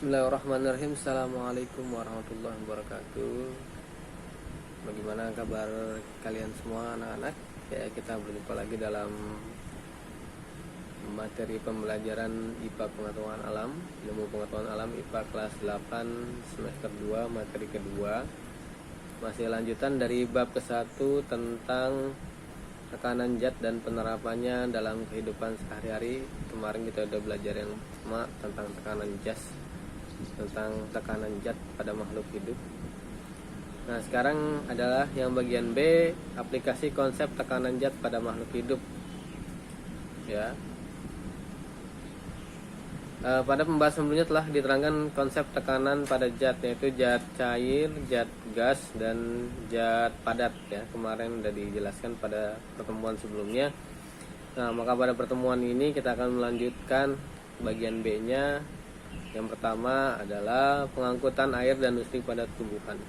Bismillahirrahmanirrahim. Assalamualaikum warahmatullahi wabarakatuh. Bagaimana kabar kalian semua anak-anak? Ya, kita berjumpa lagi dalam materi pembelajaran IPA Pengetahuan Alam, Ilmu Pengetahuan Alam IPA kelas 8 semester 2 materi kedua. Masih lanjutan dari bab ke-1 tentang tekanan zat dan penerapannya dalam kehidupan sehari-hari. Kemarin kita udah belajar yang pertama tentang tekanan zat pada makhluk hidup. Nah, sekarang adalah yang bagian B, aplikasi konsep tekanan zat pada makhluk hidup. Ya. Pada pembahasan sebelumnya telah diterangkan konsep tekanan pada zat, yaitu zat cair, zat gas, dan zat padat. Ya, kemarin sudah dijelaskan pada pertemuan sebelumnya. Nah, maka pada pertemuan ini kita akan melanjutkan bagian B-nya. Yang pertama adalah pengangkutan air dan nutrisi pada tumbuhan.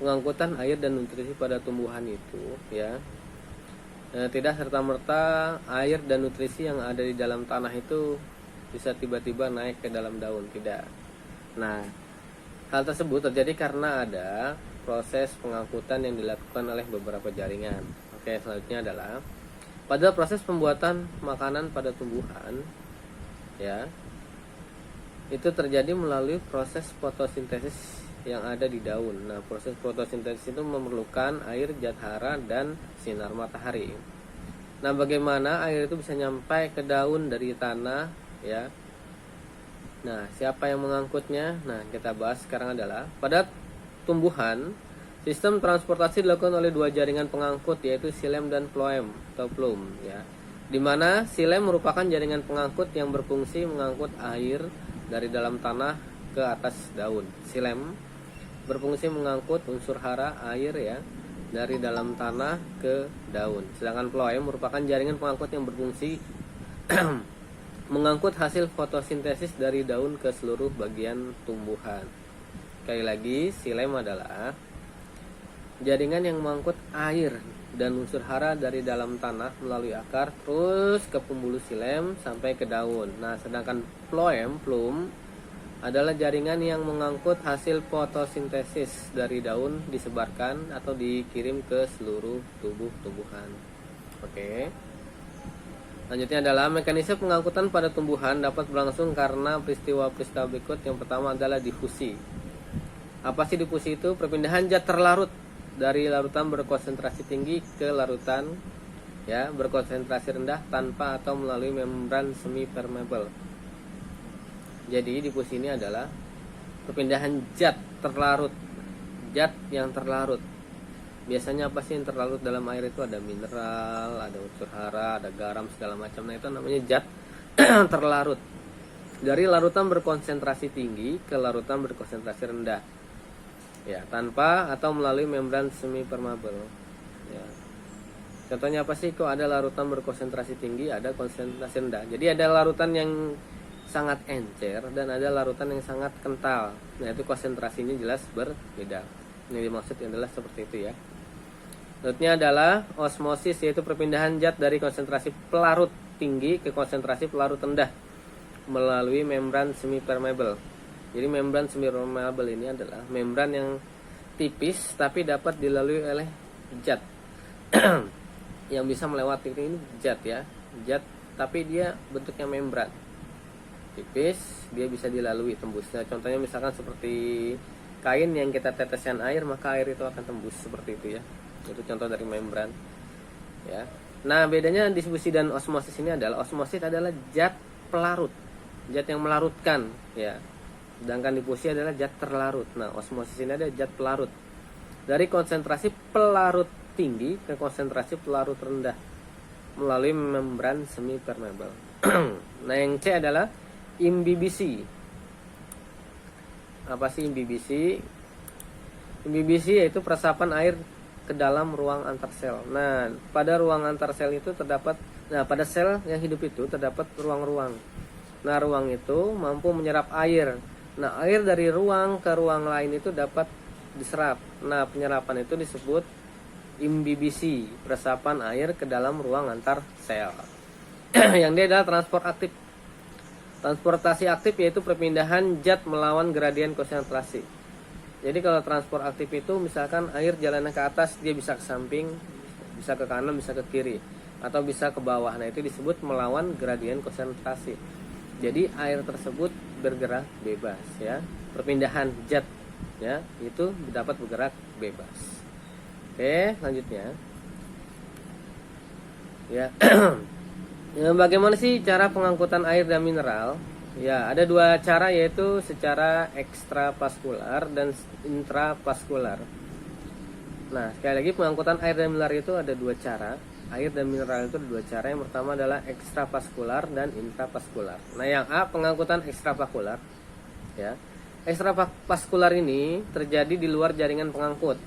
Pengangkutan air dan nutrisi pada tumbuhan itu, ya, tidak serta-merta air dan nutrisi yang ada di dalam tanah itu bisa tiba-tiba naik ke dalam daun, tidak. Nah, hal tersebut terjadi karena ada proses pengangkutan yang dilakukan oleh beberapa jaringan. Oke, selanjutnya adalah pada proses pembuatan makanan pada tumbuhan, ya, itu terjadi melalui proses fotosintesis yang ada di daun. Nah, proses fotosintesis itu memerlukan air, zat hara, dan sinar matahari. Nah, bagaimana air itu bisa nyampai ke daun dari tanah, ya? Nah, siapa yang mengangkutnya? Nah, kita bahas sekarang adalah pada tumbuhan, sistem transportasi dilakukan oleh dua jaringan pengangkut, yaitu xilem dan phloem atau phloem, ya. Di mana xilem merupakan jaringan pengangkut yang berfungsi mengangkut air dari dalam tanah ke atas daun. Xilem berfungsi mengangkut unsur hara air, ya, dari dalam tanah ke daun. Sedangkan phloem merupakan jaringan pengangkut yang berfungsi mengangkut hasil fotosintesis dari daun ke seluruh bagian tumbuhan. Sekali lagi, xilem adalah jaringan yang mengangkut air dan unsur hara dari dalam tanah melalui akar terus ke pembuluh xilem sampai ke daun. Nah, sedangkan phloem adalah jaringan yang mengangkut hasil fotosintesis dari daun disebarkan atau dikirim ke seluruh tubuh tumbuhan. Oke. Selanjutnya adalah mekanisme pengangkutan pada tumbuhan dapat berlangsung karena peristiwa-peristiwa berikut. Yang pertama adalah difusi. Apa sih difusi itu? Perpindahan zat terlarut dari larutan berkonsentrasi tinggi ke larutan, ya, berkonsentrasi rendah tanpa atau melalui membran semi permeable. Jadi difusi ini adalah perpindahan zat terlarut, zat yang terlarut. Biasanya apa sih yang terlarut dalam air itu? Ada mineral, ada unsur hara, ada garam, segala macam. Nah, itu namanya zat terlarut dari larutan berkonsentrasi tinggi ke larutan berkonsentrasi rendah, ya, tanpa atau melalui membran semi permeable, ya. Contohnya apa sih? Kok ada larutan berkonsentrasi tinggi, ada konsentrasi rendah. Jadi ada larutan yang sangat encer dan ada larutan yang sangat kental. Nah, itu konsentrasinya jelas berbeda. Ini dimaksud adalah seperti itu, ya. Selanjutnya adalah osmosis, yaitu perpindahan zat dari konsentrasi pelarut tinggi ke konsentrasi pelarut rendah melalui membran semi permeable. Jadi membran semi permeable ini adalah membran yang tipis tapi dapat dilalui oleh zat yang bisa melewati ini zat, ya, zat tapi dia bentuknya membran tipis, dia bisa dilalui tembusnya. Contohnya misalkan seperti kain yang kita teteskan air, maka air itu akan tembus seperti itu, ya. Itu contoh dari membran, ya. Nah, bedanya difusi dan osmosis ini adalah osmosis adalah zat pelarut, zat yang melarutkan, ya. Sedangkan difusi adalah zat terlarut. Nah, osmosis ini ada zat pelarut dari konsentrasi pelarut tinggi ke konsentrasi pelarut rendah melalui membran semi permeable. Nah, yang C adalah imbibisi. Apa sih imbibisi? Imbibisi yaitu peresapan air ke dalam ruang antar sel. Nah, pada ruang antar sel itu pada sel yang hidup itu terdapat ruang-ruang. Nah, ruang itu mampu menyerap air. Nah, air dari ruang ke ruang lain itu dapat diserap. Nah, penyerapan itu disebut imbibisi, peresapan air ke dalam ruang antar sel. Yang dia adalah transport aktif. Transportasi aktif yaitu perpindahan zat melawan gradien konsentrasi. Jadi kalau transport aktif itu misalkan air jalannya ke atas, dia bisa ke samping, bisa ke kanan, bisa ke kiri, atau bisa ke bawah. Nah, itu disebut melawan gradien konsentrasi. Jadi air tersebut bergerak bebas ya. Perpindahan zat ya, itu dapat bergerak bebas. Oke, selanjutnya. Ya. Ya, bagaimana sih cara pengangkutan air dan mineral? Ya, ada dua cara, yaitu secara ekstravaskular dan intravaskular. Nah, sekali lagi pengangkutan air dan mineral itu ada dua cara. Air dan mineral itu ada dua cara. Yang pertama adalah ekstravaskular dan intravaskular. Nah, yang A, pengangkutan ekstravaskular. Ya, ekstravaskular ini terjadi di luar jaringan pengangkut.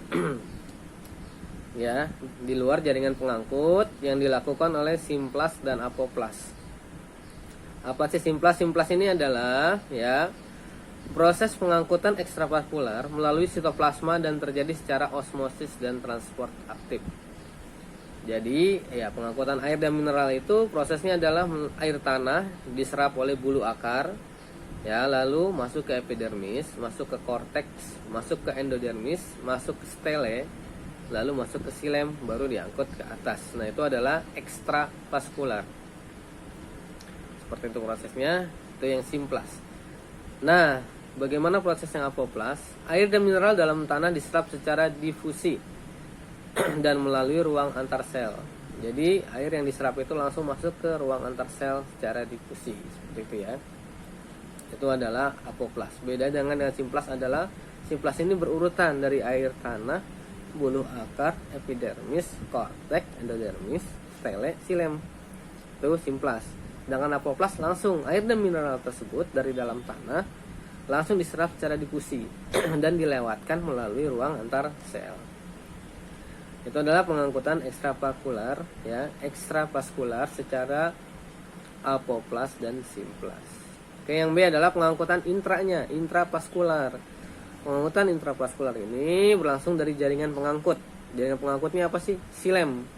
Ya, di luar jaringan pengangkut yang dilakukan oleh simplas dan apoplas. Apa sih simplas? Simplas ini adalah ya proses pengangkutan ekstravaskular melalui sitoplasma dan terjadi secara osmosis dan transport aktif. Jadi ya, pengangkutan air dan mineral itu prosesnya adalah air tanah diserap oleh bulu akar ya, lalu masuk ke epidermis, masuk ke korteks, masuk ke endodermis, masuk ke stele, lalu masuk ke silem, baru diangkut ke atas. Nah, itu adalah ekstravaskular. Seperti itu prosesnya, itu yang simplas. Nah, bagaimana proses yang apoplas? Air dan mineral dalam tanah diserap secara difusi dan melalui ruang antar sel. Jadi air yang diserap itu langsung masuk ke ruang antar sel secara difusi, seperti itu ya. Itu adalah apoplas. Beda dengan simplas adalah simplas ini berurutan dari air tanah, bulu akar, epidermis, korteks, endodermis, stele, silem. Itu simplas. Sedangkan apoplas langsung air dan mineral tersebut dari dalam tanah langsung diserap secara difusi dan dilewatkan melalui ruang antar sel. Itu adalah pengangkutan ekstravaskular ya, ekstravaskular secara apoplas dan simplas. Oke, yang B adalah pengangkutan intranya, intravaskular. Pengangkutan intravaskular ini berlangsung dari jaringan pengangkut. Jaringan pengangkutnya apa sih? Silem.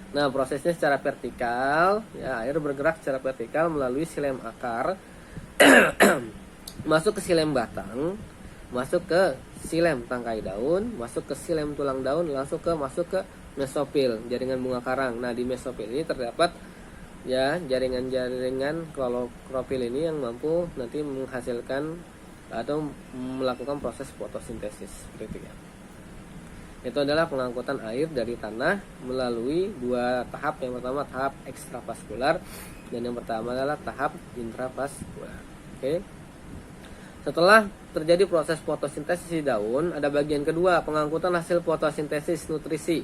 Nah, prosesnya secara vertikal, ya, air bergerak secara vertikal melalui silem akar, masuk ke silem batang, masuk ke silem tangkai daun, masuk ke silem tulang daun, masuk ke mesofil, jaringan bunga karang. Nah, di mesofil ini terdapat ya jaringan-jaringan klorofil ini yang mampu nanti menghasilkan atau melakukan proses fotosintesis, seperti itu ya. Itu adalah pengangkutan air dari tanah melalui dua tahap. Yang pertama tahap ekstravaskular dan yang pertama adalah tahap intravaskular. Oke. Setelah terjadi proses fotosintesis di daun, ada bagian kedua, pengangkutan hasil fotosintesis nutrisi.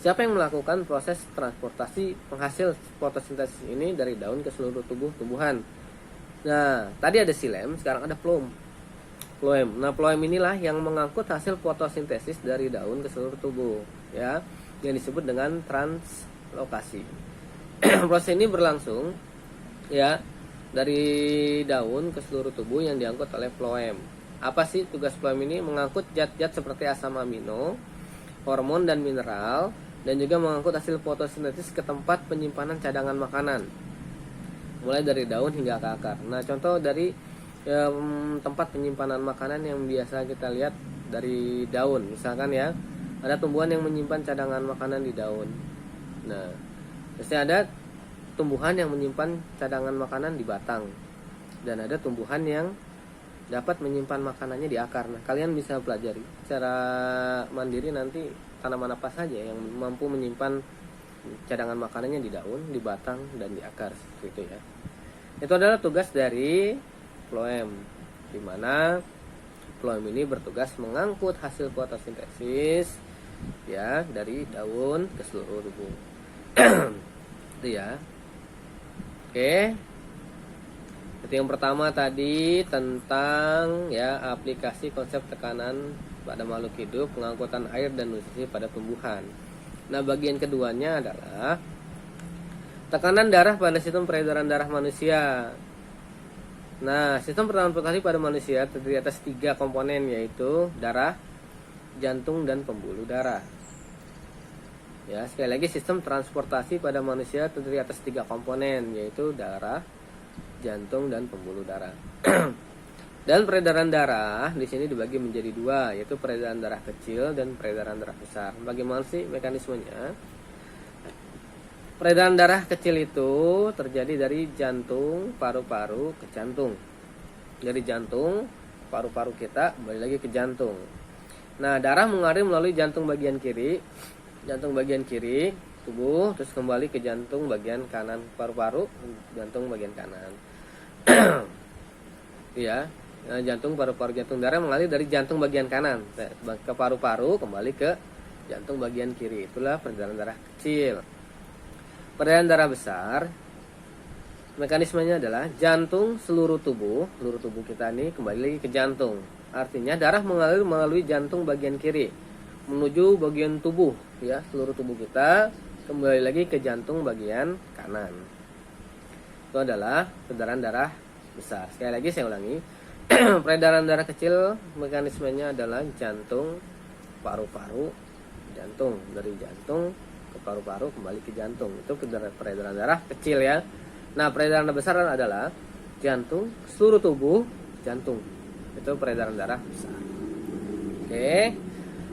Siapa yang melakukan proses transportasi penghasil fotosintesis ini dari daun ke seluruh tubuh tumbuhan? Nah, tadi ada silem, sekarang ada phloem. Nah, phloem inilah yang mengangkut hasil fotosintesis dari daun ke seluruh tubuh, ya, yang disebut dengan translokasi. Proses ini berlangsung, ya, dari daun ke seluruh tubuh yang diangkut oleh phloem. Apa sih tugas phloem ini? Mengangkut zat-zat seperti asam amino, hormon dan mineral, dan juga mengangkut hasil fotosintesis ke tempat penyimpanan cadangan makanan, mulai dari daun hingga ke akar. Nah, contoh dari tempat penyimpanan makanan yang biasa kita lihat dari daun, misalkan ya, ada tumbuhan yang menyimpan cadangan makanan di daun. Nah, biasanya ada tumbuhan yang menyimpan cadangan makanan di batang, dan ada tumbuhan yang dapat menyimpan makanannya di akar. Nah, kalian bisa pelajari secara mandiri nanti tanaman apa saja yang mampu menyimpan cadangan makanannya di daun, di batang, dan di akar, seperti itu ya. Itu adalah tugas dari phloem, di mana phloem ini bertugas mengangkut hasil fotosintesis ya dari daun ke seluruh tubuh. Itu ya. Oke. Itu yang pertama tadi tentang ya aplikasi konsep tekanan pada makhluk hidup, pengangkutan air dan nutrisi pada tumbuhan. Nah, bagian keduanya adalah tekanan darah pada sistem peredaran darah manusia. Nah, sistem transportasi pada manusia terdiri atas 3 komponen, yaitu darah, jantung, dan pembuluh darah. Ya, sekali lagi sistem transportasi pada manusia terdiri atas 3 komponen, yaitu darah, jantung dan pembuluh darah. Dan peredaran darah di sini dibagi menjadi dua, yaitu peredaran darah kecil dan peredaran darah besar. Bagaimana sih mekanismenya? Peredaran darah kecil itu terjadi dari jantung, paru-paru ke jantung. Dari jantung, paru-paru kita kembali lagi ke jantung. Nah, darah mengalir melalui jantung bagian kiri tubuh, terus kembali ke jantung bagian kanan paru-paru, jantung bagian kanan. Ya. Nah, jantung, paru-paru, jantung, darah mengalir dari jantung bagian kanan ke paru-paru, kembali ke jantung bagian kiri. Itulah peredaran darah kecil. Peredaran darah besar, mekanismenya adalah jantung, seluruh tubuh kita ini kembali lagi ke jantung. Artinya darah mengalir melalui jantung bagian kiri menuju bagian tubuh, ya, seluruh tubuh kita kembali lagi ke jantung bagian kanan. Itu adalah peredaran darah besar. Sekali lagi saya ulangi. Peredaran darah kecil mekanismenya adalah jantung, paru-paru, jantung, dari jantung ke paru-paru kembali ke jantung. Itu peredaran darah kecil, ya. Nah, peredaran darah besar adalah jantung, seluruh tubuh, jantung. Itu peredaran darah besar. Oke.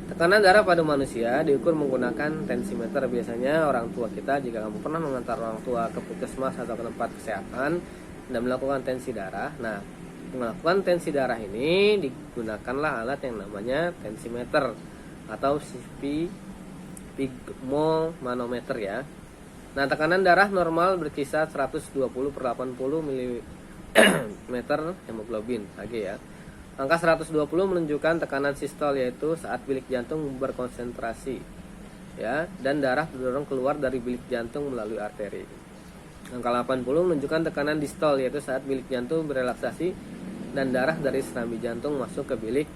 Tekanan darah pada manusia diukur menggunakan tensimeter. Biasanya orang tua kita, jika kamu pernah mengantar orang tua ke puskesmas atau ke tempat kesehatan dan melakukan tensi darah, nah, melakukan tensi darah ini digunakanlah alat yang namanya tensimeter atau sphygmomanometer, ya. Nah, tekanan darah normal berkisar 120/80 mm hemoglobin Hg, ya. Angka 120 menunjukkan tekanan sistol, yaitu saat bilik jantung berkonsentrasi, ya, dan darah terdorong keluar dari bilik jantung melalui arteri. Angka 80 menunjukkan tekanan distol, yaitu saat bilik jantung berelaksasi dan darah dari serambi jantung masuk ke bilik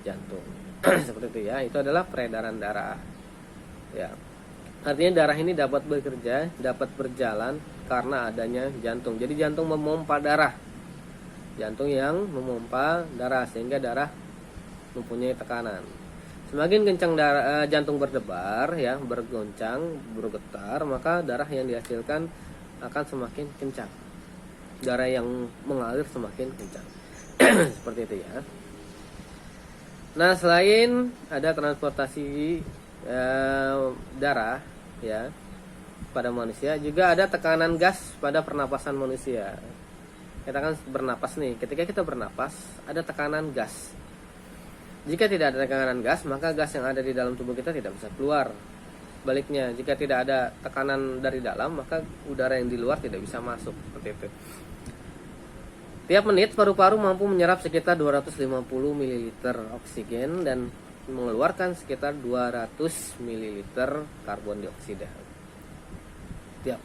jantung. Seperti itu, ya. Itu adalah peredaran darah, ya. Artinya darah ini dapat bekerja, dapat berjalan karena adanya jantung. Jadi jantung memompa darah, jantung yang memompa darah sehingga darah mempunyai tekanan. Semakin kencang jantung berdebar, ya, bergoncang, bergetar, maka darah yang dihasilkan akan semakin kencang. Darah yang mengalir semakin kencang. Seperti itu, ya. Nah, selain ada transportasi darah, ya, pada manusia, juga ada tekanan gas pada pernapasan manusia. Kita kan bernapas nih. Ketika kita bernapas, ada tekanan gas. Jika tidak ada tekanan gas, maka gas yang ada di dalam tubuh kita tidak bisa keluar. Baliknya, jika tidak ada tekanan dari dalam, maka udara yang di luar tidak bisa masuk. Seperti itu. Tiap menit paru-paru mampu menyerap sekitar 250 ml oksigen dan mengeluarkan sekitar 200 ml karbon dioksida. Tiap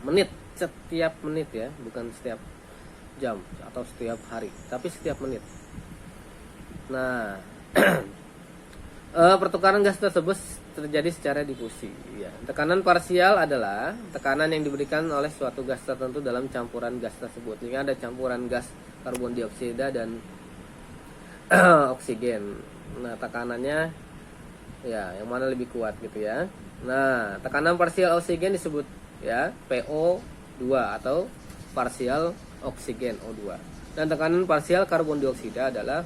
menit, setiap menit, ya, bukan setiap jam atau setiap hari, tapi setiap menit. Nah, pertukaran gas tersebut terjadi secara difusi, ya. Tekanan parsial adalah tekanan yang diberikan oleh suatu gas tertentu dalam campuran gas tersebut. Ini ada campuran gas karbon dioksida dan oksigen. Nah, tekanannya, ya, yang mana lebih kuat, gitu, ya. Nah, tekanan parsial oksigen disebut, ya, PO2 atau parsial oksigen O2. Dan tekanan parsial karbon dioksida adalah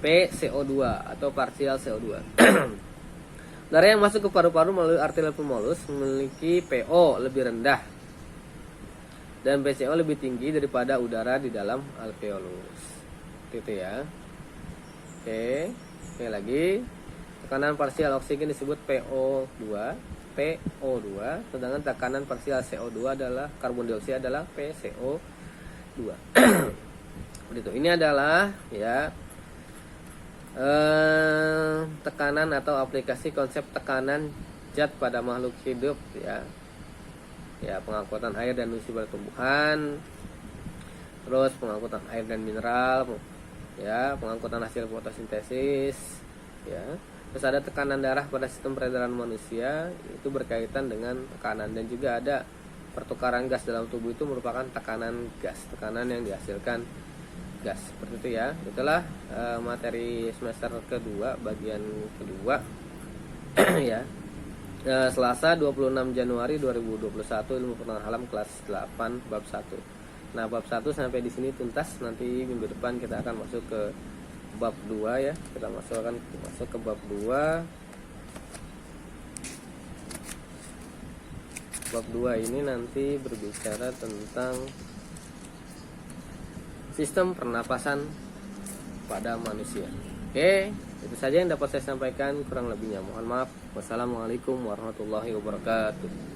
PCO2 atau parsial CO2. Darah yang masuk ke paru-paru melalui arteri pemolus memiliki PO lebih rendah dan PCO lebih tinggi daripada udara di dalam alveolus. Gitu, ya. Oke, sekali lagi. Tekanan parsial oksigen disebut PO2, sedangkan tekanan parsial CO2 adalah karbon dioksida adalah PCO2. Begitu. Ini adalah, ya, tekanan atau aplikasi konsep tekanan zat pada makhluk hidup, ya. Ya, pengangkutan air dan nutrisi pada tumbuhan, terus pengangkutan air dan mineral, ya, pengangkutan hasil fotosintesis, ya. Terus ada tekanan darah pada sistem peredaran manusia, itu berkaitan dengan tekanan, dan juga ada pertukaran gas dalam tubuh, itu merupakan tekanan gas, tekanan yang dihasilkan gas. Seperti itu, ya. Itulah materi semester kedua, bagian kedua. Ya. Selasa 26 Januari 2021, ilmu pengetahuan alam kelas 8 bab 1. Nah, bab 1 sampai di sini tuntas. Nanti minggu depan kita akan masuk ke bab 2 ya. Kita masuk ke bab 2. Bab 2 ini nanti berbicara tentang sistem pernapasan pada manusia. Oke, itu saja yang dapat saya sampaikan. Kurang lebihnya mohon maaf. Wassalamualaikum warahmatullahi wabarakatuh.